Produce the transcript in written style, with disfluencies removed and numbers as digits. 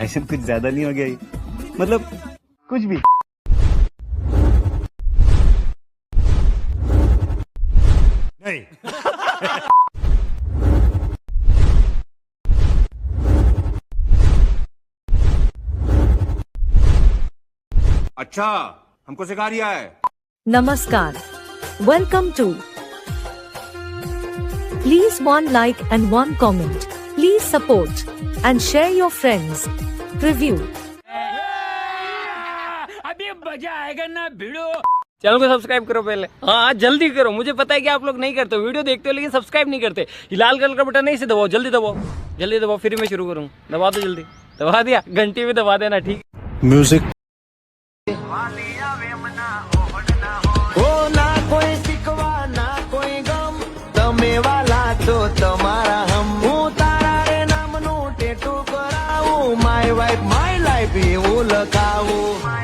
भाईजान कुछ ज्यादा नहीं हो गया ये? मतलब कुछ भी। नहीं। अच्छा, हमको सिखा रिया है। Namaskar. Welcome to. Please one like and one comment. Please support and share your friends. Review. अभी मजा आएगा ना भिड़ो। चैनल को सब्सक्राइब करो पहले। हाँ जल्दी करो, मुझे पता है कि आप लोग नहीं करते हो, वीडियो देखते हो लेकिन सब्सक्राइब नहीं करते। ये लाल कलर का बटन नहीं से दबाओ, जल्दी दबाओ, जल्दी दबाओ, फिर मैं शुरू करूँ। दबा दो जल्दी, दबा दिया, घंटी भी दबा देना, ठीक। म्यूजिक। ना कोई सिकवा ना कोई गम, तमे वाला तो तमारा हम। હું તારા રે નામનું ટેટુ કરાવું, માય વાઇફ માય લાઈફ એવું લખાવું।